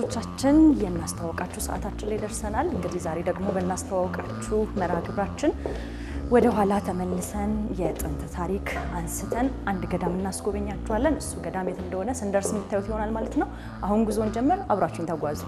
ተመልካቾቻችን የናስተዋወቃችሁ ሰዓታችን ላይ ደርሰናል። እንግዲህ ዛሬ ደግሞ በናስተዋወቃችሁ መርሃ ግብራችን ወደ ኋላ ተመልሰን የጥንት ታሪክ አንስተን አንድ ገዳም እናስጎበኛችኋለን። እሱ ገዳም የት እንደሆነ ስንደርስ የምታዩት ይሆናል ማለት ነው። አሁን ጉዞን ጀመር፣ አብራችሁን ተጓዙ።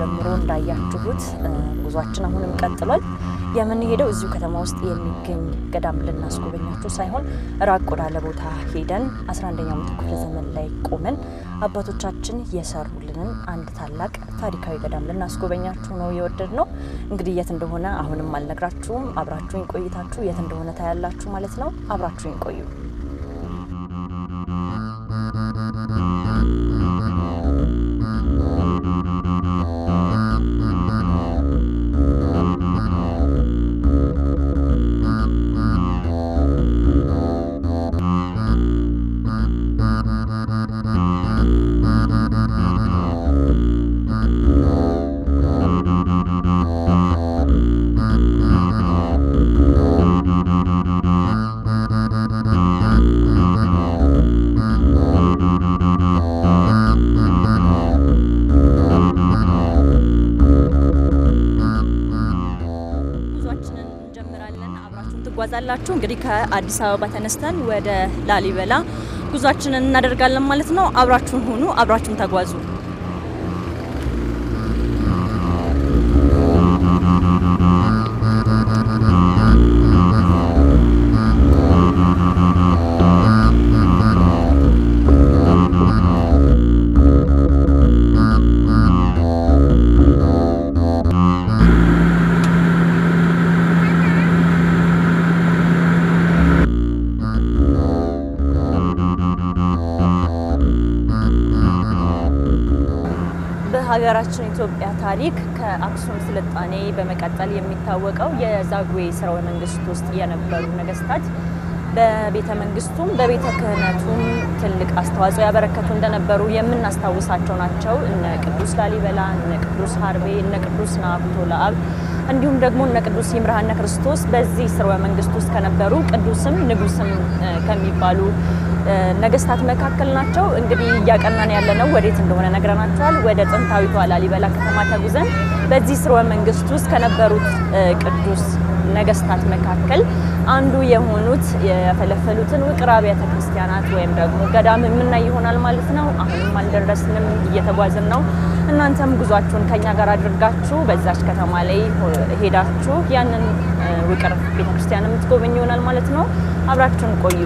ጀምሮ እንዳያችሁት ጉዟችን አሁንም ቀጥሏል። የምንሄደው እዚሁ ከተማ ውስጥ የሚገኝ ገዳም ልናስጎበኛችሁ ሳይሆን ራቅ ወዳለ ቦታ ሄደን 11ኛው መቶ ክፍለ ዘመን ላይ ቆመን አባቶቻችን የሰሩልንን አንድ ታላቅ ታሪካዊ ገዳም ልናስጎበኛችሁ ነው የወደድነው። እንግዲህ የት እንደሆነ አሁንም አልነግራችሁም። አብራችሁን ቆይታችሁ የት እንደሆነ ታያላችሁ ማለት ነው። አብራችሁን ቆዩ። ዛላችሁ እንግዲህ ከአዲስ አበባ ተነስተን ወደ ላሊበላ ጉዟችንን እናደርጋለን ማለት ነው። አብራችሁን ሁኑ፣ አብራችሁን ተጓዙ። ሀገራችን ኢትዮጵያ ታሪክ ከአክሱም ስልጣኔ በመቀጠል የሚታወቀው የዛጉዌ ስርወ መንግስት ውስጥ የነበሩ ነገስታት በቤተ መንግስቱም በቤተ ክህነቱም ትልቅ አስተዋጽኦ ያበረከቱ እንደነበሩ የምናስታውሳቸው ናቸው። እነ ቅዱስ ላሊበላ፣ እነ ቅዱስ ሀርቤ፣ እነ ቅዱስ ናኩቶ ለአብ እንዲሁም ደግሞ እነ ቅዱስ ይምርሃነ ክርስቶስ በዚህ ስርወ መንግስት ውስጥ ከነበሩ ቅዱስም ንጉስም ከሚባሉ ነገስታት መካከል ናቸው። እንግዲህ ያቀናን ያለነው ወዴት እንደሆነ ነግረናችኋል። ወደ ጥንታዊቷ ላሊበላ ከተማ ተጉዘን በዚህ ስርወ መንግስት ውስጥ ከነበሩት ቅዱስ ነገስታት መካከል አንዱ የሆኑት የፈለፈሉትን ውቅር አብያተ ክርስቲያናት ወይም ደግሞ ገዳም የምናይ ይሆናል ማለት ነው። አሁንም አልደረስንም፣ እየተጓዝን ነው። እናንተም ጉዟችሁን ከኛ ጋር አድርጋችሁ በዛች ከተማ ላይ ሄዳችሁ ያንን ውቅር ቤተክርስቲያን የምትጎበኙ ይሆናል ማለት ነው። አብራችሁን ቆዩ።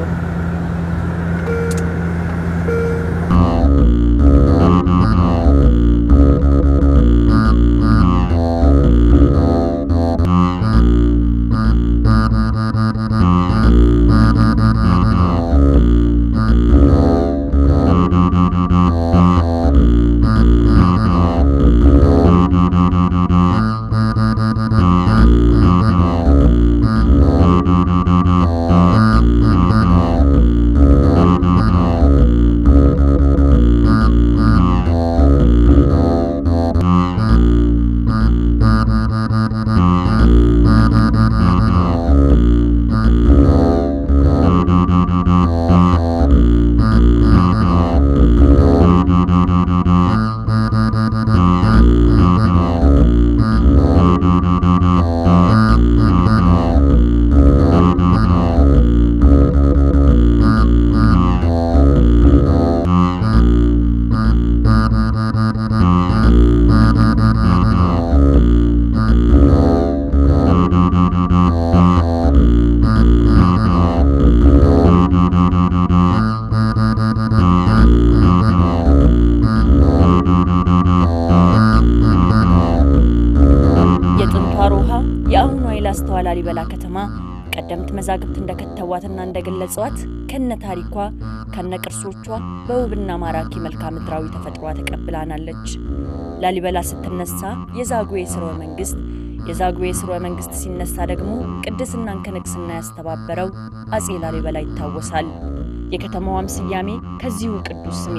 የላስታው ላሊበላ ከተማ ቀደምት መዛግብት እንደከተዋትና እንደገለጿት ከነ ታሪኳ ከነ ቅርሶቿ በውብና ማራኪ መልክዓ ምድራዊ ተፈጥሯ ተቀብላናለች። ላሊበላ ስትነሳ የዛጉዌ ስርወ መንግስት ሲነሳ ደግሞ ቅድስናን ከንግስና ያስተባበረው አጼ ላሊበላ ይታወሳል። የከተማዋም ስያሜ ከዚሁ ቅዱስ ስም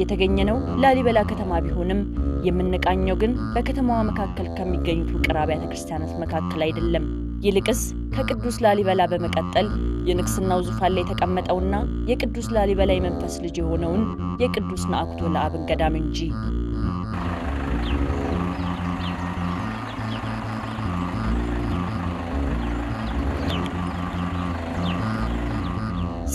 የተገኘነው ላሊበላ ከተማ ቢሆንም የምንቃኘው ግን በከተማዋ መካከል ከሚገኙት ውቅር አብያተ ክርስቲያናት መካከል አይደለም። ይልቅስ ከቅዱስ ላሊበላ በመቀጠል የንግስናው ዙፋን ላይ የተቀመጠውና የቅዱስ ላሊበላ የመንፈስ ልጅ የሆነውን የቅዱስ ናአኩቶ ለአብን ገዳም እንጂ።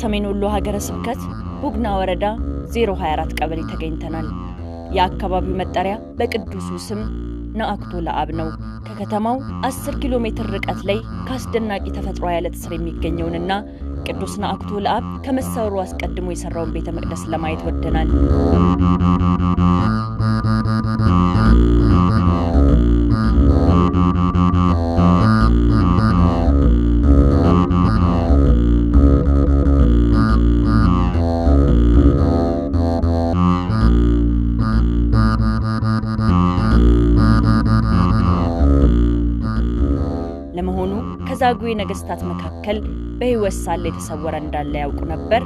ሰሜን ወሎ ሀገረ ስብከት ቡግና ወረዳ 024 ቀበሌ ተገኝተናል። የአካባቢው መጠሪያ በቅዱሱ ስም ናአኩቶ ለአብ ነው። ከከተማው 10 ኪሎ ሜትር ርቀት ላይ ካስደናቂ ተፈጥሯዊ ዓለት ስር የሚገኘውንና ቅዱስ ናአኩቶ ለአብ ከመሰሩ አስቀድሞ የሰራውን ቤተ መቅደስ ለማየት ወደናል። ለመሆኑ ከዛጉዌ ነገስታት መካከል በህይወት ሳለ የተሰወረ እንዳለ ያውቁ ነበር?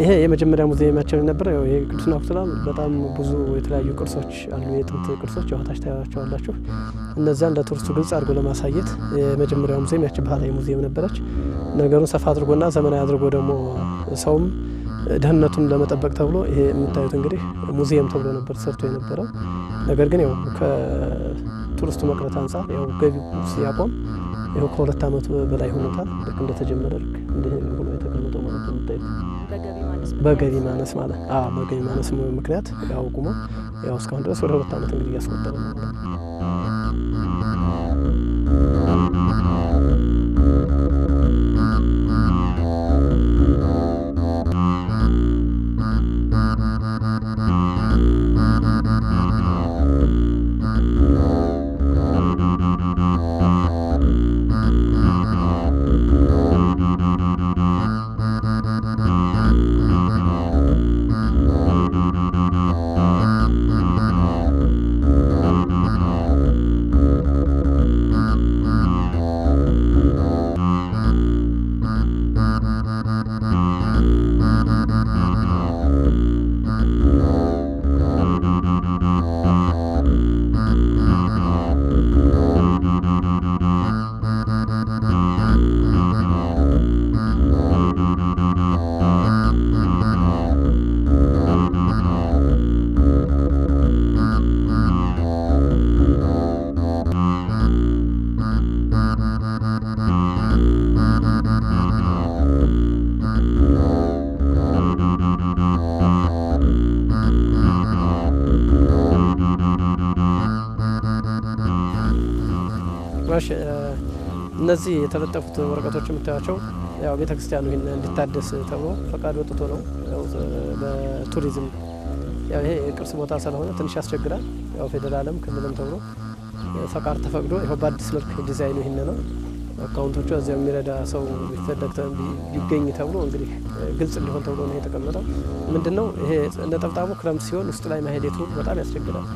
ይሄ የመጀመሪያ ሙዚየማችን ነበር። ያው ይሄ ቅዱስ ናአኩቶ ለአብ በጣም ብዙ የተለያዩ ቅርሶች አሉ። የጥንት ቅርሶች ያወታች ታያቸዋላችሁ። እነዛን ለቱሪስቱ ግልጽ አድርጎ ለማሳየት የመጀመሪያው ሙዚየም ያቺ ባህላዊ ሙዚየም ነበረች። ነገሩን ሰፋ አድርጎና ዘመናዊ አድርጎ ደግሞ ሰውም ደህንነቱን ለመጠበቅ ተብሎ ይሄ የምታዩት እንግዲህ ሙዚየም ተብሎ ነበር ሰርቶ የነበረው። ነገር ግን ያው ከቱሪስቱ መቅረት አንፃር ያው ገቢው ሲያቆም ያው ከሁለት ዓመት በላይ ሆኖታል። ልክ እንደተጀመረ ልክ እንደ ሆኖ የተቀመጠው ማለት ነው። በገቢ ማነስ ማለት በገቢ ማነስ ምክንያት ያው ቆሞ ያው እስካሁን ድረስ ወደ 2 ዓመት እንግዲህ ያስቆጠረ ነው። እነዚህ የተለጠፉት ወረቀቶች የምታያቸው ያው ቤተክርስቲያኑ ይሄን እንዲታደስ ተብሎ ፈቃድ ወጥቶ ነው። ያው በቱሪዝም ያው ይሄ ቅርስ ቦታ ስለሆነ ትንሽ ያስቸግራል። ያው ፌደራልም ክልልም ተብሎ ፈቃድ ተፈቅዶ ይሄው በአዲስ መልክ ዲዛይኑ ይሄን ነው። አካውንቶቹ እዚያው የሚረዳ ሰው ቢፈደክተን ቢገኝ ተብሎ እንግዲህ ግልጽ እንዲሆን ተብሎ ነው የተቀመጠው። ምንድነው ይሄ ነጠብጣቡ ክረምት ሲሆን ውስጥ ላይ ማሄዴቱ በጣም ያስቸግራል።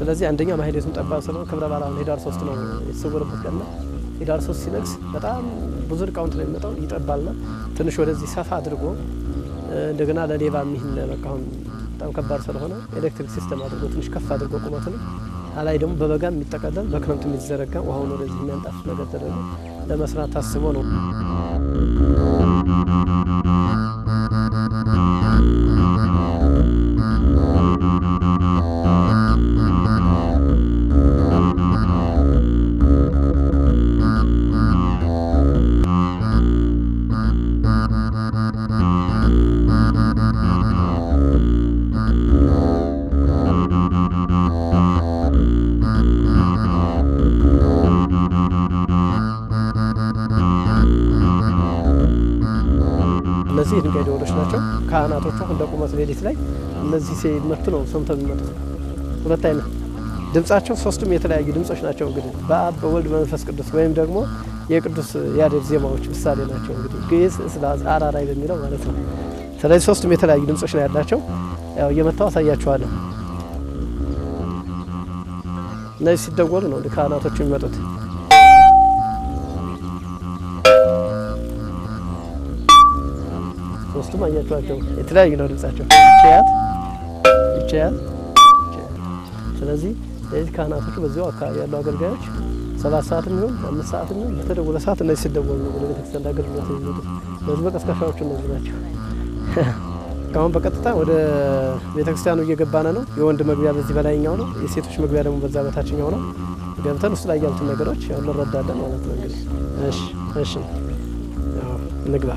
ስለዚህ አንደኛ ማሄዴቱን ጠባብ ስለሆነ ክብረ በዓል ሄዳር 3 ነው የተሰወረበት ቀን። ሄዳር 3 ሲነግስ በጣም ብዙ ርቃውንት ነው የሚመጣው ይጠባልና ትንሽ ወደዚህ ሰፋ አድርጎ እንደገና ለሌባ የሚህን በቃውን በጣም ከባድ ስለሆነ ኤሌክትሪክ ሲስተም አድርጎ ትንሽ ከፍ አድርጎ ቁመቱን አላይ ደግሞ በበጋም የሚጠቀለል በክረምት የሚዘረጋ ውሃውን ወደዚህ የሚያንጣፍ ነገር ተደርጎ ለመስራት ታስቦ ነው። እነዚህ ድንጋይ ደወሎች ናቸው። ካህናቶቹ እንደ ቁመት ሌሊት ላይ እነዚህ ሲመቱ ነው ሰምተው የሚመጡት። ሁለት አይነት ድምጻቸው ሶስቱም የተለያዩ ድምጾች ናቸው። እንግዲህ በአብ በወልድ በመንፈስ ቅዱስ ወይም ደግሞ የቅዱስ ያሬድ ዜማዎች ምሳሌ ናቸው። እንግዲህ ግዕዝ እስላዝ አራራይ በሚለው ማለት ነው። ስለዚህ ሶስቱም የተለያዩ ድምጾች ነው ያላቸው። ያው እየመታው አሳያችኋለሁ። እነዚህ ሲደወሉ ነው ካህናቶቹ የሚመጡት። ሶስቱም አያችኋቸው የተለያዩ ነው ድምጻቸው። ይቻያት ስለዚህ እዚህ ካህናቶቹ በዚያው አካባቢ ያሉ አገልጋዮች 7 ሰዓትም ይሁን 5 ሰዓትም ይሁን በተደወለ ሰዓት እነዚህ ሲደወሉ ነው ወደ ቤተክርስቲያን አገልግሎት የሚመጡት። በዚህ በቀስቃሻዎቹ እነዚህ ናቸው። አሁን በቀጥታ ወደ ቤተክርስቲያኑ እየገባን ነው። የወንድ መግቢያ በዚህ በላይኛው ነው፣ የሴቶች መግቢያ ደግሞ በዛ በታችኛው ነው። ገብተን ውስጥ ላይ ያሉትን ነገሮች ያው እንረዳለን ማለት ነው። እንግዲህ እሺ ያው እንግባ።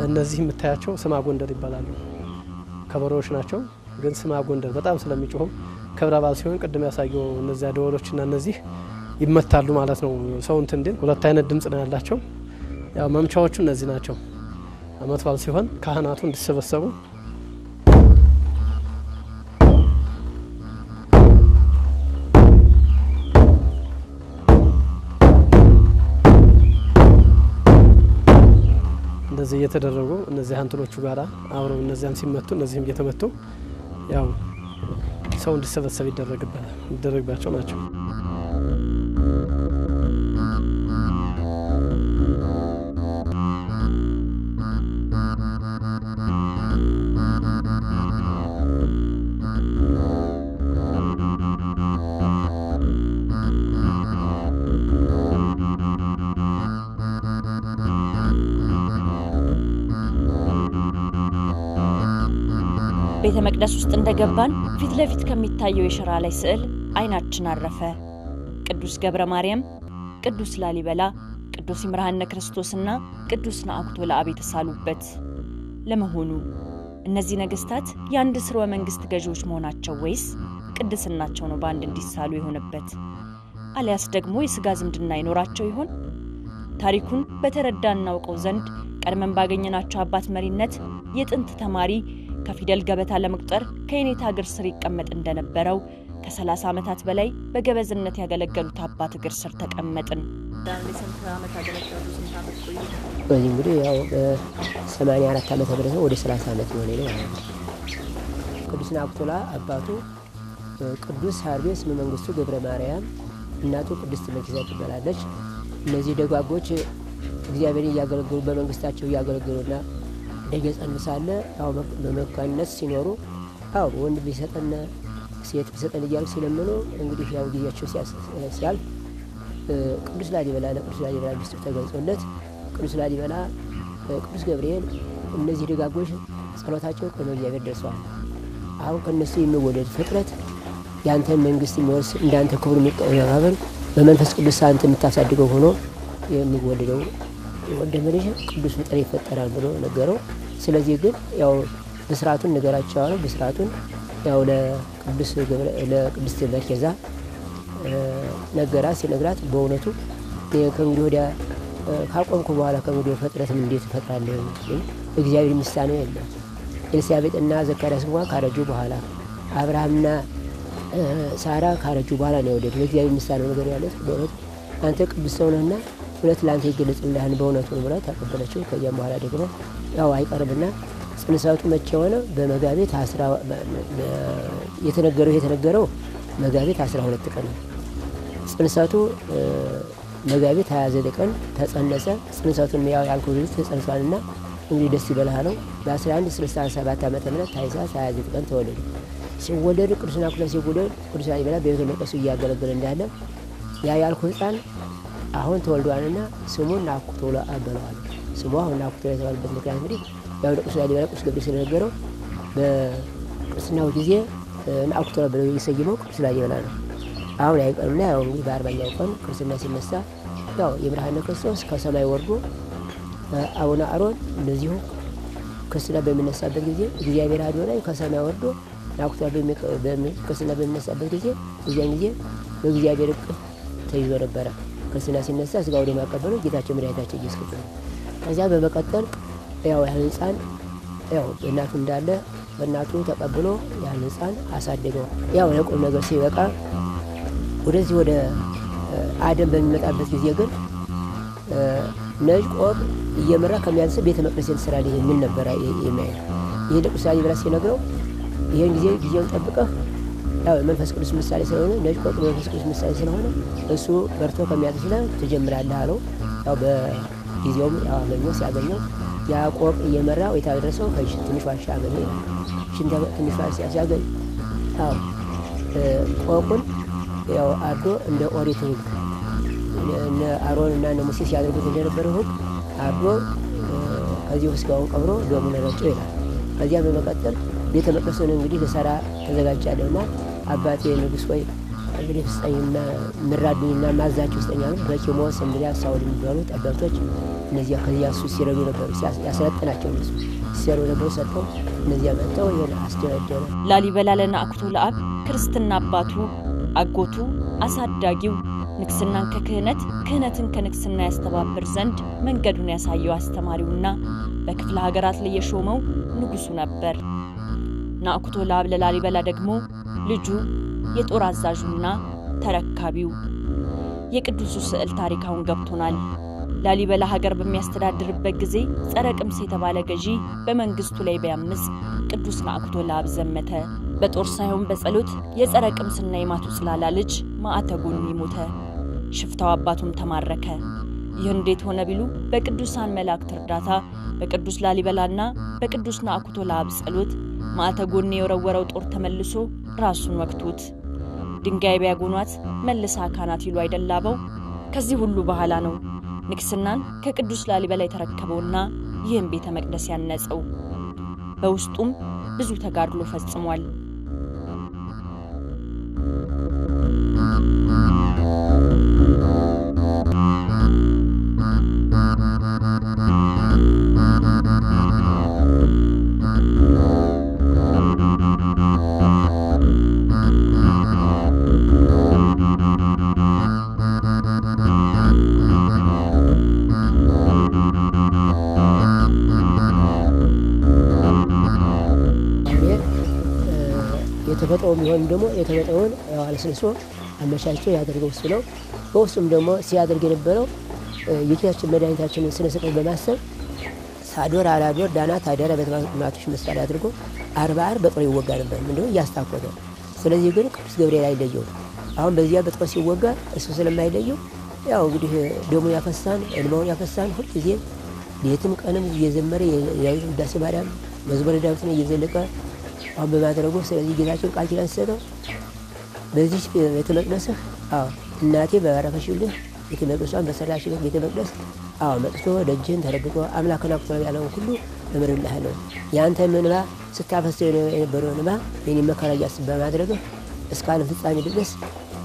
እነዚህ የምታያቸው ስማ ጎንደር ይባላሉ። ከበሮዎች ናቸው፣ ግን ስማ ጎንደር በጣም ስለሚጮሁ ክብረ በዓል ሲሆን ቅድም ያሳየው እነዚያ ደወሎችና እነዚህ ይመታሉ ማለት ነው። ሰው እንትን እንዲል ሁለት አይነት ድምጽ ነው ያላቸው። ያው መምቻዎቹ እነዚህ ናቸው። አመት በዓል ሲሆን ካህናቱ እንዲሰበሰቡ እንደዚህ እየተደረጉ እነዚህ አንትኖቹ ጋራ አብረው እነዚያም ሲመቱ እነዚህም እየተመቱ ያው ሰው እንዲሰበሰብ ይደረግባቸው ናቸው። ቤተ መቅደስ ውስጥ እንደገባን ፊት ለፊት ከሚታየው የሸራ ላይ ስዕል አይናችን አረፈ። ቅዱስ ገብረ ማርያም፣ ቅዱስ ላሊበላ፣ ቅዱስ ይምርሃነ ክርስቶስና ቅዱስ ነአኩቶ ለአብ የተሳሉበት። ለመሆኑ እነዚህ ነገስታት የአንድ ስርወ መንግስት ገዢዎች መሆናቸው ወይስ ቅድስናቸው ነው በአንድ እንዲሳሉ የሆነበት? አሊያስ ደግሞ የስጋ ዝምድና ይኖራቸው ይሆን? ታሪኩን በተረዳን እናውቀው ዘንድ ቀድመን ባገኘናቸው አባት መሪነት የጥንት ተማሪ ከፊደል ገበታ ለመቁጠር ከየኔታ እግር ስር ይቀመጥ እንደነበረው ከ30 ዓመታት በላይ በገበዝነት ያገለገሉት አባት እግር ስር ተቀመጥን። ለስንት ዓመት አገለገሉ? ስንት ዓመት ቆዩ? በዚህ እንግዲህ ያው በ84 ዓመተ ምህረት ወደ 30 ዓመት ሆነ ነው ማለት ነው። ቅዱስ ነአኩቶ አባቱ ቅዱስ ሀርቤስ መንግስቱ ገብረ ማርያም፣ እናቱ ቅድስት መኪዛ ትባላለች። እነዚህ ደጋጎች እግዚአብሔርን እያገለገሉ በመንግስታቸው እያገለገሉና ደገጸን ሳለ ያው በመካንነት ሲኖሩ ያው ወንድ ቢሰጠን ሴት ቢሰጠን እያሉ ሲለምኑ እንግዲህ ያው ጊዜያቸው ሲያልፍ ቅዱስ ላሊበላ ሚስጥር ተገልጾለት ቅዱስ ላሊበላ ቅዱስ ገብርኤል እነዚህ ደጋጎች ጸሎታቸው ከነ እግዚአብሔር ደርሰዋል። አሁን ከነሱ የሚወለድ ፍጥረት ያንተን መንግስት የሚወርስ እንዳንተ ክብር የሚቀበል በመንፈስ ቅዱስ አንተ የምታሳድገው ሆኖ የሚወለደው ወንድ ልጅ ቅዱስ ፍጥረት ይፈጠራል ብሎ ነገረው። ስለዚህ ግን ያው በስርዓቱን ነገራቸው አለ። በስርዓቱን ያው ለቅዱስ መኪዛ ነገራት። ሲነግራት በእውነቱ ከእንግዲህ ወዲያ ካቆምኩ በኋላ ከእንግዲህ ፍጥረትም እንዴት እፈጥራለሁ? እግዚአብሔር የሚሳነው የለም። ኤልሳቤጥና ዘካርያስ እንኳን ካረጁ በኋላ አብርሃምና ሳራ ካረጁ በኋላ ነው የወለዱት። እግዚአብሔር የሚሳነው ነገር ያለ በእውነቱ አንተ ቅዱስ ሰው ነህና ሁለት ላንተ ይገለጽልህ በእውነቱ ብላ ተቀበለችው። ከዚያም በኋላ ደግሞ ያው አይቀርብና ጽንሰቱ መቼ ሆነ? በመጋቢት የተነገረው መጋቢት 12 ቀን ነው። ጽንሰቱ መጋቢት 29 ቀን ተጸነሰ። ጽንሰቱን ያው ያልኩት ተጸንሷልና እንግዲህ ደስ ይበልህ ነው። በ1167 ዓመተ ምህረት ታኅሳስ 29 ቀን ተወለደ። ሲወለድ ቅዱስ ነአኩቶ ሲወለድ ቅዱስ ላሊበላ በቤተ መቅደሱ እያገለገለ እንዳለ ያ ያልኩት ሕፃን አሁን ተወልዷልና ስሙን ነአኩቶ አበለዋል። ስሙ አሁን ነአኩቶ የተባለበት ምክንያት እንግዲህ ያው ቅዱስ ላሊበላ ቅዱስ ገብርኤል ስለነገረው በቅዱስናው ጊዜ ነአኩቶ ብለው የሰየመው ቅዱስ ላሊበላ ነው። አሁን አይቀርምና ያው እንግዲህ በ40ኛው ቀን ክርስትና ሲነሳ ያው ይምርሃነ ክርስቶስ ከሰማይ ወርዶ አቡነ አሮን እንደዚሁ ክርስትና በሚነሳበት ጊዜ እግዚአብሔር አዶናይ ከሰማይ ወርዶ ናኩቶላ ክርስትና በሚነሳበት ጊዜ እዚያን ጊዜ በእግዚአብሔር እቅፍ ተይዞ ነበረ። ክርስትና ሲነሳ ስጋው ደሙ ያቀበለው ጌታችን መድኃኒታችን ኢየሱስ ክርስቶስ ነው። ከዚያ በመቀጠል ያው ሕፃን ያው እናቱ እንዳለ በእናቱ ተቀብሎ ያን ሕፃን አሳደገው። ያው ለቁም ነገር ሲበቃ ወደዚህ ወደ አደም በሚመጣበት ጊዜ ግን ነጭ ቆብ እየመራ ከሚያንስ ቤተ መቅደስ ይሰራል የሚል ነበር የሚያየው። ይሄ ለቅዱስ ላሊበላ ሲነግረው ይሄን ጊዜውን ጠብቀህ ያው መንፈስ ቅዱስ ምሳሌ ስለሆነ ነጭ ቆብ መንፈስ ቅዱስ ምሳሌ ስለሆነ እሱ በርቶ ከሚያንስ ላይ ትጀምራለህ አለው። ያው በጊዜውም ያው ሲያገኘው ያዕቆብ እየመራ ወይታደረሰው ትንሽ ዋሻ አገኘ። ትንሽ ዋሻ ሲያገኝ አዎ ቆቁን ያው አርዶ እንደ ኦሪት ሕግ እነ አሮን እና እነ ሙሴ ሲያደርጉት እንደነበረው ሕግ አርዶ ከዚህ ስጋውን ቀብሮ ደሙን ረጨው ይላል። ከዚያ በመቀጠል ቤተ መቅደሱን እንግዲህ ለሰራ ተዘጋጅቻለሁና አባቴ ንጉሥ ሆይ እንግዲህ ፍስጠኝና ምራዱኝና ማዛችሁ ፍስጠኛል። በቂሞስ እንግዲህ ሳውል የሚባሉ ጠበብቶች እነዚያ ከዚያ እሱ ሲረዱ ነበሩ። ያሰለጠናቸው እሱ ሲሰሩ ነበሩ። ሰጥተው እነዚያ መጥተው ይሄን አስደረደረ። ላሊበላ ለናኩቶ ለአብ ክርስትና አባቱ አጎቱ አሳዳጊው ንግስናን ከክህነት ክህነትን ከንግስና ያስተባብር ዘንድ መንገዱን ያሳየው አስተማሪውና በክፍለ ሀገራት ላይ የሾመው ንጉሱ ነበር። ናኩቶ ለአብ ለላሊበላ ደግሞ ልጁ የጦር አዛዡና ተረካቢው። የቅዱሱ ስዕል ታሪካውን ገብቶናል። ላሊበላ ሀገር በሚያስተዳድርበት ጊዜ ጸረ ቅምስ የተባለ ገዢ በመንግስቱ ላይ ቢያምጽ ቅዱስ ናኩቶ ለአብ ዘመተ። በጦር ሳይሆን በጸሎት የጸረ ቅምስና የማቱ ጽላላ ልጅ ማዕተጎን ሞተ። ሽፍታው አባቱም ተማረከ። ይህ እንዴት ሆነ ቢሉ በቅዱሳን መላእክት እርዳታ በቅዱስ ላሊበላና በቅዱስ ናኩቶ ለአብ ጸሎት ማዕተጎን የወረወረው ጦር ተመልሶ ራሱን ወቅቶት ድንጋይ ቢያጎኗት መልሳ ካናት ይሉ አይደላበው። ከዚህ ሁሉ በኋላ ነው ንግስናን ከቅዱስ ላሊበላ የተረከበውና ይህን ቤተ መቅደስ ያነጸው። በውስጡም ብዙ ተጋድሎ ፈጽሟል። የተፈጠው የሚሆን ደግሞ የተፈጠውን አለስልሶ አመቻችቶ ያደርገው ስለው በውስጡም ደግሞ ሲያደርግ የነበረው የጌታችን መድኃኒታችንን ስነ ስቅለት በማሰብ ሳዶር አላዶር ዳናት አደረ በተማቶች መስቀል አድርጎ 40 በጦር ይወጋ ነበር ምንድነው ያስታቆተ። ስለዚህ ግን ቅዱስ ገብርኤል አይለየው። አሁን በዚያ በጦር ሲወጋ እሱ ስለማይለየው ያው እንግዲህ ደሙ ያፈሳን እንባውን ያፈሳን ሁሉ ጊዜ ሌትም ቀንም እየዘመረ የዳሴ ማርያም መዝሙረ ዳዊትን እየዘለቀ አሁን በማድረጉ ስለዚህ ጌታችን ቃል ኪዳን ሰጠው። በዚህ ቤተ መቅደስ እናቴ በባረከሽልህ ቤተ መቅደሷን በሰራሽልህ ቤተ መቅደስ መጥቶ ደጅህን ተረግጦ አምላክና ኩታው ያለውን ሁሉ እምርልሃለሁ። ያንተ እንባ ስታፈሰው የነበረው እንባ የኔ መከራ ያስብ በማድረግ እስከ ዓለም ፍጻሜ ድረስ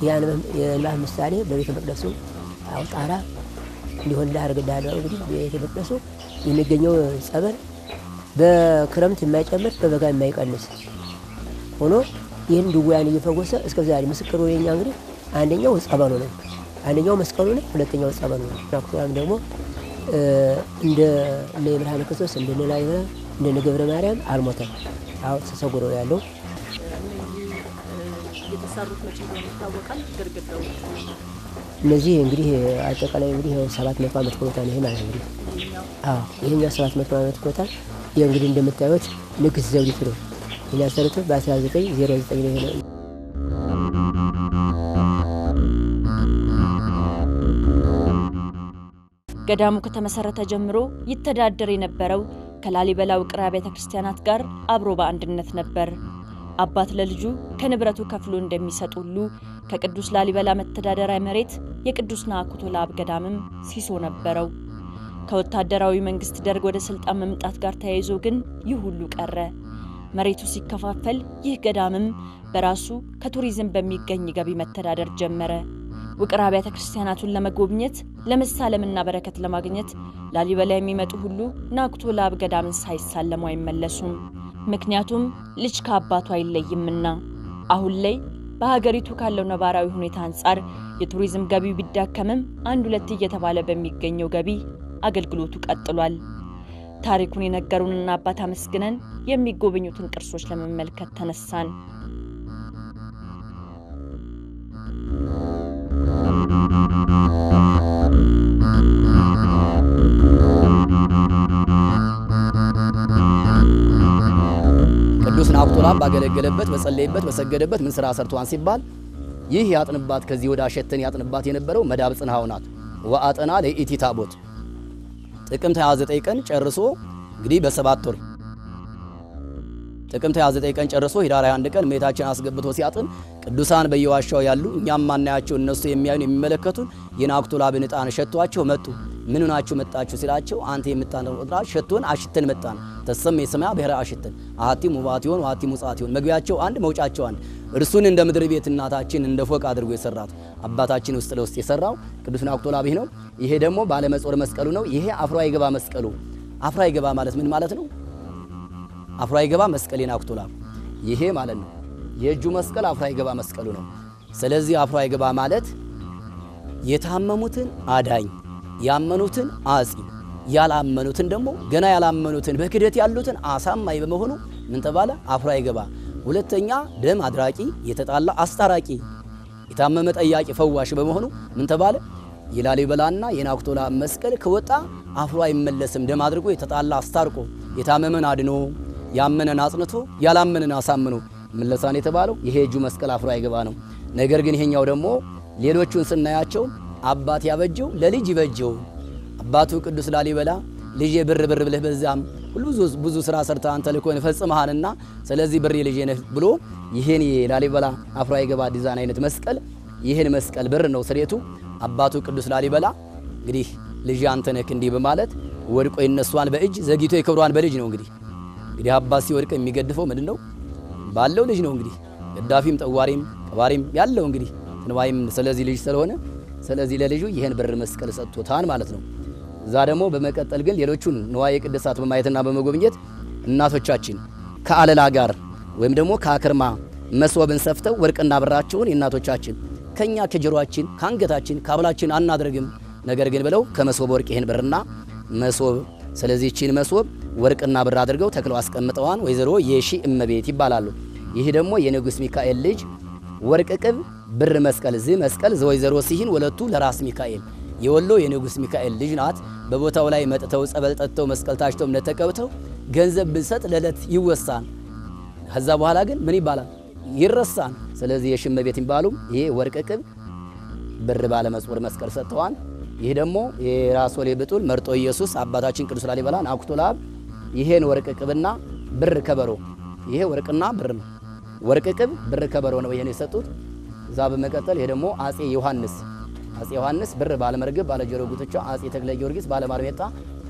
የእንባ ምሳሌ በቤተ መቅደሱ ጣራ እንዲሆን ላደርግልሃለሁ። እንግዲህ ቤተ መቅደሱ የሚገኘው ጸበል በክረምት የማይጨምር በበጋ የማይቀንስ ሆኖ ይህን ድውያን እየፈወሰ እስከ ዛሬ ምስክሩ የኛ እንግዲህ አንደኛው ጸበሉ ነው፣ አንደኛው መስቀሉ ነው፣ ሁለተኛው ጸበሉ ነው። ናኩቶላም ደግሞ እንደ ብርሃነ ክርስቶስ እንደ ላሊበላ እንደ ገብረ ማርያም አልሞተም። አሁን ተሰውሮ ያለው የተሰሩት መቼ ይታወቃል። ግርግዳው እነዚህ እንግዲህ አጠቃላይ እንግዲህ 700 ዓመት ቆይታ ነው ማለት እንግዲህ ይሄኛው 700 ዓመት ቆይታ እንግዲህ እንደምታዩት ንግስ ዘውዲቱ ነው ያሰሩት በ1909 ነው የሆነው። ገዳሙ ከተመሰረተ ጀምሮ ይተዳደር የነበረው ከላሊበላ ውቅር አብያተ ክርስቲያናት ጋር አብሮ በአንድነት ነበር። አባት ለልጁ ከንብረቱ ከፍሎ እንደሚሰጥ ሁሉ ከቅዱስ ላሊበላ መተዳደሪያ መሬት የቅዱስ ናኩቶ ለአብ ገዳምም ሲሶ ነበረው። ከወታደራዊ መንግስት ደርግ ወደ ስልጣን መምጣት ጋር ተያይዞ ግን ይህ ሁሉ ቀረ። መሬቱ ሲከፋፈል ይህ ገዳምም በራሱ ከቱሪዝም በሚገኝ ገቢ መተዳደር ጀመረ። ውቅር አብያተ ክርስቲያናቱን ለመጎብኘት ለመሳለምና በረከት ለማግኘት ላሊበላ የሚመጡ ሁሉ ናኩቶ ለአብ ገዳምን ሳይሳለሙ አይመለሱም። ምክንያቱም ልጅ ከአባቱ አይለይምና። አሁን ላይ በሀገሪቱ ካለው ነባራዊ ሁኔታ አንፃር የቱሪዝም ገቢው ቢዳከምም አንድ ሁለት እየተባለ በሚገኘው ገቢ አገልግሎቱ ቀጥሏል። ታሪኩን የነገሩንና አባት አመስግነን የሚጎበኙትን ቅርሶች ለመመልከት ተነሳን። ቅዱስ ናኩቶ ለአብ ባገለገለበት በጸለየበት በሰገደበት ምን ስራ ሰርቷን ሲባል ይህ ያጥንባት ከዚህ ወደ አሸተን ያጥንባት የነበረው መዳብ ጽንሃው ናት። ወአጠና ለኢቲ ታቦት ጥቅምት 29 ቀን ጨርሶ እንግዲህ በ7 ወር ጥቅምት 29 ቀን ጨርሶ ሂዳር 21 ቀን ሜታችን አስገብቶ ሲያጥን ቅዱሳን በየዋሻው ያሉ እኛም ማናያቸው እነሱ የሚያዩን የሚመለከቱን የናኩቶ ለአብን ዕጣን ሸቷቸው መጡ። ምን ሆናችሁ መጣችሁ ሲላቸው አንተ የምታነው ዕጣን ሸቶን አሽተን መጣን። ተሰም የሰማያ ብሔረ አሽተን አሐቲ ሙባቲዮን ወአሐቲ ሙጻቲዮን መግቢያቸው አንድ መውጫቸው አንድ እርሱን እንደ ምድር ቤት እናታችን እንደ ፎቅ አድርጎ የሰራት አባታችን ውስጥ ለውስጥ የሰራው ቅዱስ ናኩቶ ለአብ ነው። ይሄ ደግሞ ባለ መጾር መስቀሉ ነው። ይሄ አፍሮ አይገባ መስቀሉ። አፍሮ አይገባ ማለት ምን ማለት ነው? አፍሮ አይገባ መስቀል ናኩቶ ለአብ ይሄ ማለት ነው። የእጁ መስቀል አፍሮ አይገባ መስቀሉ ነው። ስለዚህ አፍሮ አይገባ ማለት የታመሙትን አዳኝ ያመኑትን አጺ ያላመኑትን ደግሞ ገና ያላመኑትን በክደት ያሉትን አሳማይ በመሆኑ ምን ተባለ? አፍሮ አይገባ። ሁለተኛ ደም አድራቂ የተጣላ አስታራቂ የታመመ ጠያቂ ፈዋሽ በመሆኑ ምን ተባለ? የላሊበላና የናኩቶ ለአብ መስቀል ከወጣ አፍሮ አይመለስም። ደም አድርጎ የተጣላ አስታርቆ የታመመን አድኖ ያመነን አጽንቶ ያላመነን አሳምኖ መለሳን የተባለው ይሄ እጁ መስቀል አፍሮ አይገባ ነው። ነገር ግን ይሄኛው ደግሞ ሌሎቹን ስናያቸው አባት ያበጀው ለልጅ ይበጀው። አባቱ ቅዱስ ላሊበላ ልጄ ብር ብለህ በዛም ሁሉ ብዙ ስራ ሰርታ አንተ ልኮን ፈጽመሃልና ስለዚህ ብር ልጄ ነህ ብሎ ይሄን የላሊበላ አፍሮ አይገባ ዲዛይን አይነት መስቀል ይሄን መስቀል ብር ነው ስሬቱ። አባቱ ቅዱስ ላሊበላ እንግዲህ ልጅ አንተ ነህ እንዲህ በማለት ወድቆ ይነሷን በእጅ ዘግይቶ ይከብሯን በልጅ ነው። እንግዲህ አባት ሲወድቅ የሚገድፈው ምንድነው? ባለው ልጅ ነው። እንግዲህ ገዳፊም ጠዋሪም ቀባሪም ያለው እንግዲህ ንዋይም ስለዚህ ልጅ ስለሆነ ስለዚህ ለልጁ ይሄን ብር መስቀል ሰጥቶታል ማለት ነው። እዛ ደግሞ በመቀጠል ግን ሌሎቹን ንዋየ ቅድሳት በማየትና በመጎብኘት እናቶቻችን ከአለላ ጋር ወይም ደግሞ ከአክርማ መስወብን ሰፍተው ወርቅና ብራቸውን የእናቶቻችን ከኛ ከጀሮአችን ካንገታችን ካብላችን አናድርግም ነገር ግን ብለው ከመስወብ ወርቅ ይሄን ብርና መስወብ ስለዚህ እቺን መስወብ ወርቅና ብር አድርገው ተክለው አስቀምጠዋን ወይዘሮ የሺ እመቤት ይባላሉ። ይሄ ደግሞ የንጉስ ሚካኤል ልጅ ወርቅ ቅብ ብር መስቀል መስቀል ዘወይዘሮ ሲሂን ወለቱ ለራስ ሚካኤል የወሎ የንጉስ ሚካኤል ልጅ ናት። በቦታው ላይ መጥተው ጸበል ጠጥተው መስቀል ታሽተው እምነት ተቀብተው ገንዘብ ብንሰጥ ለለት ይወሳን ከዛ በኋላ ግን ምን ይባላል ይረሳን። ስለዚህ የሺ እመቤት ይባሉ ይሄ ወርቅ ቅብ ብር ባለ መጽወር መስቀል ሰጥተዋን። ይሄ ደግሞ የራስ ወሌ ብጡል መርጦ ኢየሱስ አባታችን ቅዱስ ላሊበላ ናኩቶ ለአብ ይሄን ወርቅ ቅብና ብር ከበሮ ይሄ ወርቅና ብር ነው። ወርቅ ቅብ ብር ከበሮ ነው ይሄን የሰጡት። እዛ በመቀጠል ይሄ ደግሞ አጼ ዮሐንስ ብር ባለ መርገብ ባለ ጆሮ ጉትቻ አጼ ተክለ ጊዮርጊስ ባለ ማርሜጣ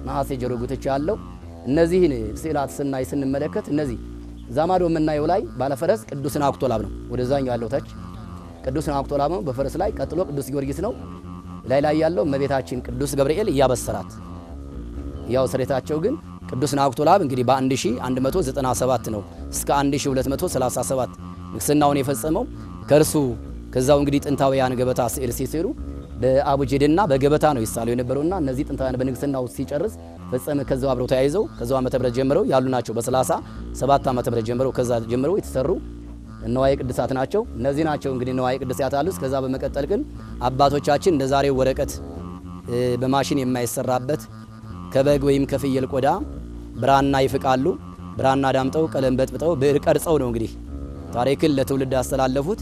ነሐሴ ጆሮ ጉትቻ ያለው እነዚህን ስዕላት ስንመለከት እነዚህ ዛማዶ የምናየው ላይ ባለ ፈረስ ቅዱስ ናኩቶ ለአብ ነው። ወደዛኛው ያለው ታች ቅዱስ ናኩቶ ለአብ ነው በፈረስ ላይ። ቀጥሎ ቅዱስ ጊዮርጊስ ነው። ላይ ያለው እመቤታችን ቅዱስ ገብርኤል እያበሰራት ያው ስሬታቸው ግን ቅዱስ ናኩቶ ለአብ እንግዲህ በ1197 ነው እስከ 1237 ንግስናውን የፈጸመው ከርሱ ከዛው እንግዲህ ጥንታውያን ገበታ ስዕል ሲሰሩ በአቡጀድና በገበታ ነው ይሳሉ የነበሩና እነዚህ ጥንታውያን በንግስናው ሲጨርስ ፈጸመ። ከዛው አብረው ተያይዘው ከዛው ዓመተ ምህረት ጀምረው ያሉ ናቸው። በ37 ዓመተ ምህረት ጀምረው ከዛ ጀምረው የተሰሩ ንዋየ ቅድሳት ናቸው። እነዚህ ናቸው እንግዲህ ንዋየ ቅድሳት አሉስ። ከዛ በመቀጠል ግን አባቶቻችን እንደዛሬው ወረቀት በማሽን የማይሰራበት ከበግ ወይም ከፍየል ቆዳ ብራና ይፍቃሉ። ብራና ዳምጠው ቀለም በጥብጠው ብዕር ቀርጸው ነው እንግዲህ ታሪክን ለትውልድ ያስተላለፉት።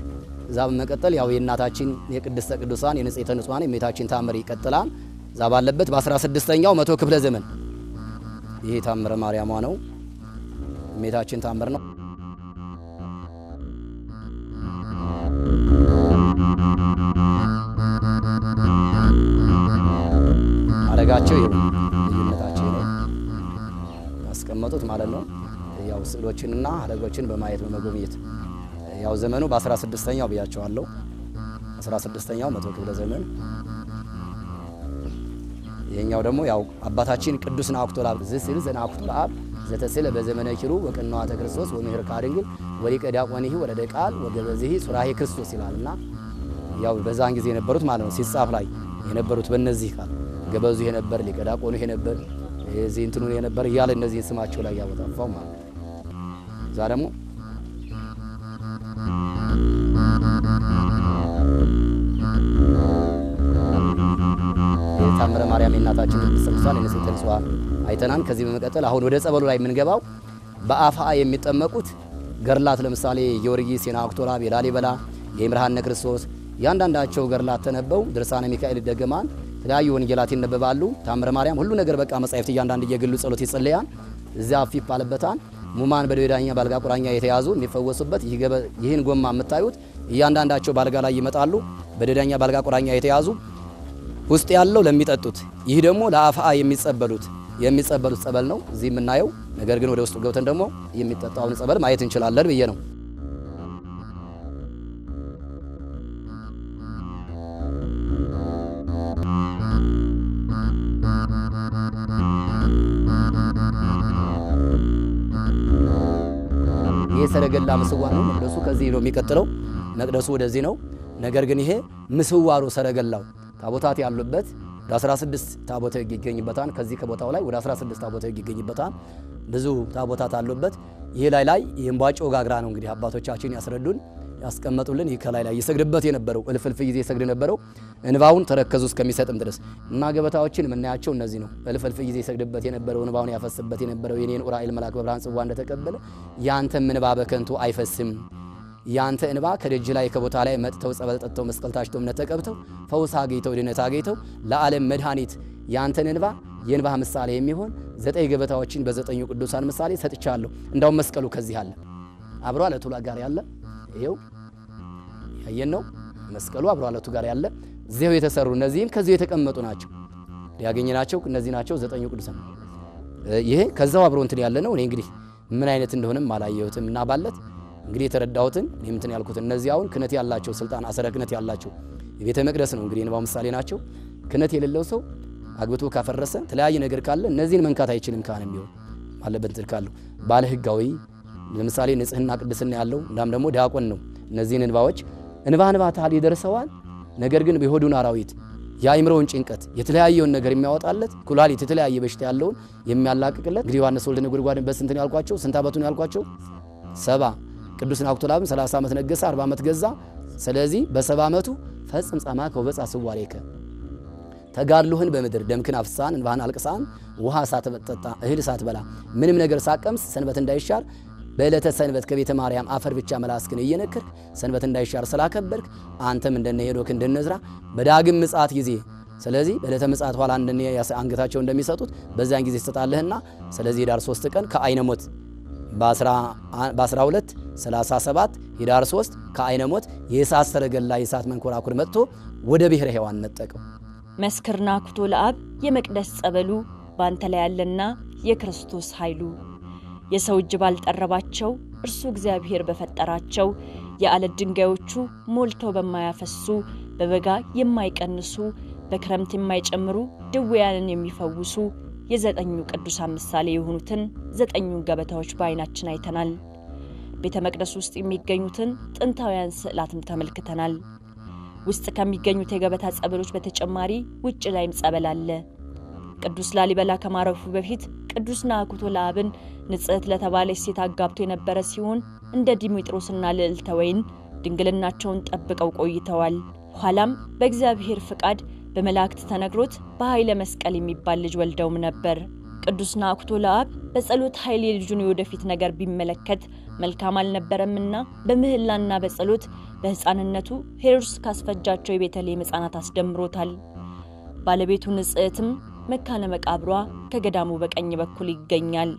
እዛ በመቀጠል ያው የእናታችን የቅድስተ ቅዱሳን የንጽሕተ ንጹሐን የእመቤታችን ታምር ይቀጥላል። እዛ ባለበት በ16ኛው መቶ ክፍለ ዘመን ይሄ ታምረ ማርያም ነው የእመቤታችን ታምር ነው። አረጋቸው ይሄ ልዩነታቸው ነው ያስቀመጡት ማለት ነው። ያው ስዕሎችንና አረጋዎችን በማየት በመጎብኘት ያው ዘመኑ በ16ኛው ብያቸዋለሁ 16ኛው መቶ ክፍለ ዘመን። ይሄኛው ደግሞ ያው አባታችን ቅዱስ ናኩቶ ለአብ ዝስል ዘናኩቶ ለአብ ዘተስለ በዘመነ ኪሩ ወቅንዋተ ክርስቶስ ወምህር ካድንግል ወሊቀ ዲያቆኒሂ ወረደ ቃል ወገበዚሂ ሱራሂ ክርስቶስ ይላልና ያው በዛን ጊዜ የነበሩት ማለት ነው ሲጻፍ ላይ የነበሩት በእነዚህ ቃል ገበዙ የነበር ሊቀ ዲያቆኑ የነበር እዚህ እንትኑ የነበር እያለ እነዚህ ስማቸው ላይ ያወጣፋው ማለት ነው። እዛ ደግሞ የታምረ ማርያም እናታችን ተሰምቷል እነዚህ ተንሷ አይተናን። ከዚህ በመቀጠል አሁን ወደ ጸበሉ ላይ የምንገባው በአፋ የሚጠመቁት ገርላት ለምሳሌ ጊዮርጊስ፣ የናኩቶ ለአብ፣ የላሊበላ፣ የይምርሃነ ክርስቶስ ያንዳንዳቸው ገርላት ተነበው ድርሳነ ሚካኤል ደገማን ተለያዩ ወንጌላት ይነበባሉ። ታምረ ማርያም ሁሉ ነገር በቃ መጻሕፍት እያንዳንዱ የግሉ ጸሎት ይጸልያል። እዚያ አፊ ባለበታን ሙማን በደዳኛ ባልጋ ቁራኛ የተያዙ የሚፈወሱበት ይህን ጎማ የምታዩት እያንዳንዳቸው ባልጋ ላይ ይመጣሉ። በደዳኛ ባልጋ ቁራኛ የተያዙ ውስጥ ያለው ለሚጠጡት፣ ይህ ደግሞ ለአፋ የሚጸበሉት ጸበል ነው እዚህ የምናየው። ነገር ግን ወደ ውስጡ ገብተን ደግሞ የሚጠጣውን ጸበል ማየት እንችላለን ብዬ ነው። ይሄ ሰረገላ ምስዋር ነው። መቅደሱ ከዚህ ነው የሚቀጥለው። መቅደሱ ወደዚህ ነው። ነገር ግን ይሄ ምስዋሩ ሰረገላው ታቦታት ያሉበት ወደ 16 ታቦት ይገኝበታል። ከዚህ ከቦታው ላይ ወደ 16 ታቦት ይገኝበታል። ብዙ ታቦታት አሉበት። ይሄ ላይ የእምቧጮ ጋግራ ነው እንግዲህ አባቶቻችን ያስረዱን ያስቀመጡልን። ይሄ ከላይ ይሰግድበት የነበረው እልፍ ጊዜ ይሰግድ የነበረው እንባውን ተረከዙ እስከሚሰጥም ድረስ እና ገበታዎችን የምናያቸው እነዚህ ነው። እልፍ ጊዜ ይሰግድበት የነበረው እንባውን ያፈስበት የነበረው የኔን ኡራኤል መልአክ በብርሃን ጽዋ እንደተቀበለ ያንተ እንባ በከንቱ አይፈስም። ያንተ እንባ ከደጅ ላይ ከቦታ ላይ መጥተው ጸበል ጠጥተው መስቀል ታጭተው እምነት ተቀብተው ፈውስ አግኝተው ድነት አግኝተው ለዓለም መድኃኒት ያንተን እንባ የእንባ ምሳሌ የሚሆን 9 ገበታዎችን በ9 ቅዱሳን ምሳሌ ሰጥቻለሁ። እንዳው መስቀሉ ከዚህ አለ አብሮ አለቱ ጋር ያለ ይሄው ያየን ነው። መስቀሉ አብሮ አለቱ ጋር ያለ እዚያው የተሰሩ እነዚህም ከዚህ የተቀመጡ ናቸው። ያገኘናቸው እነዚህ ናቸው 9 ቅዱሳን። ይሄ ከዛው አብሮ እንትን ያለ ነው። እኔ እንግዲህ ምን አይነት እንደሆነም አላየሁትም እና ባለት እንግዲህ የተረዳሁትን እንትን ያልኩት እነዚህ አሁን ክነት ያላቸው ስልጣን አሰረ ክነት ያላቸው የቤተ መቅደስ ነው እንግዲህ እንባው ምሳሌ ናቸው። ክነት የሌለው ሰው አግብቶ ካፈረሰ ተለያየ ነገር ካለ እነዚህን መንካት አይችልም። ካህንም ቢሆን ማለበት ትልካለሁ ባለ ህጋዊ ለምሳሌ ንጽህና ቅድስና ያለው እንዳም ደግሞ ዲያቆን ነው። እነዚህን እንባዎች እንባ ታል ይደርሰዋል። ነገር ግን በሆዱን አራዊት የአይምሮውን ጭንቀት የተለያየውን ነገር የሚያወጣለት ኩላሊት የተለያየ በሽታ ያለውን የሚያላቅቅለት እንግዲህ ዮሐንስ ወልደ ነጎድጓድን በስንት ነው ያልኳቸው? ስንት አመቱን ያልኳቸው? 70 ቅዱስ ናኩቶ ለአብ 30 ዓመት ነገሰ፣ 40 ዓመት ገዛ። ስለዚህ በ70 ዓመቱ ፈጽም ጻማከ ወበጻ ስዋሬከ ተጋድሎህን በምድር ደምክን አፍሳን እንባህን አልቅሳን ውሃ ሳትጠጣ እህል ሳትበላ ምንም ነገር ሳቀምስ ሰንበት እንዳይሻር በእለተ ሰንበት ከቤተ ማርያም አፈር ብቻ መላስክን እየነከርክ ሰንበት እንዳይሻር ስላከበርክ አንተም እንደነ ሄኖክ እንደነ ዕዝራ በዳግም ምጽአት ጊዜ ስለዚህ በእለተ ምጽአት ኋላ እንደነ አንገታቸው እንደሚሰጡት በዛን ጊዜ ተጣለህና ስለዚህ ዳር 3 ቀን ከአይነ ሞት በ12 37 ዳር 3 ከአይነ ሞት የእሳት ሰረገላ የእሳት መንኮራኩር መጥቶ ወደ ብሔረ ሕያዋን ነጠቀው። መስክር ናኩቶ ለአብ የመቅደስ ጸበሉ ባንተ ላይ ያለና የክርስቶስ ኃይሉ የሰው እጅ ባልጠረባቸው እርሱ እግዚአብሔር በፈጠራቸው የአለት ድንጋዮቹ ሞልተው በማያፈሱ በበጋ የማይቀንሱ በክረምት የማይጨምሩ ድውያንን የሚፈውሱ የ9 ቅዱሳን ምሳሌ የሆኑትን 9 ገበታዎች በአይናችን አይተናል። ቤተ መቅደስ ውስጥ የሚገኙትን ጥንታውያን ስዕላትም ተመልክተናል። ውስጥ ከሚገኙት የገበታ ጸበሎች በተጨማሪ ውጭ ላይም ጸበል አለ። ቅዱስ ላሊበላ ከማረፉ በፊት ቅዱስ ናኩቶ ለአብን ንጽሕት ለተባለች ሴት አጋብቶ የነበረ ሲሆን እንደ ዲሜጥሮስና ልዕልተ ወይን ድንግልናቸውን ጠብቀው ቆይተዋል። ኋላም በእግዚአብሔር ፍቃድ በመላእክት ተነግሮት በኃይለ መስቀል የሚባል ልጅ ወልደውም ነበር። ቅዱስ ናኩቶ ለአብ በጸሎት ኃይል የልጁን የወደፊት ነገር ቢመለከት መልካም አልነበረምና በምህላና በጸሎት በሕፃንነቱ ሄሮድስ ካስፈጃቸው የቤተልሔም ሕፃናት አስደምሮታል። ባለቤቱ ንጽሕትም መካነ መቃብሯ ከገዳሙ በቀኝ በኩል ይገኛል።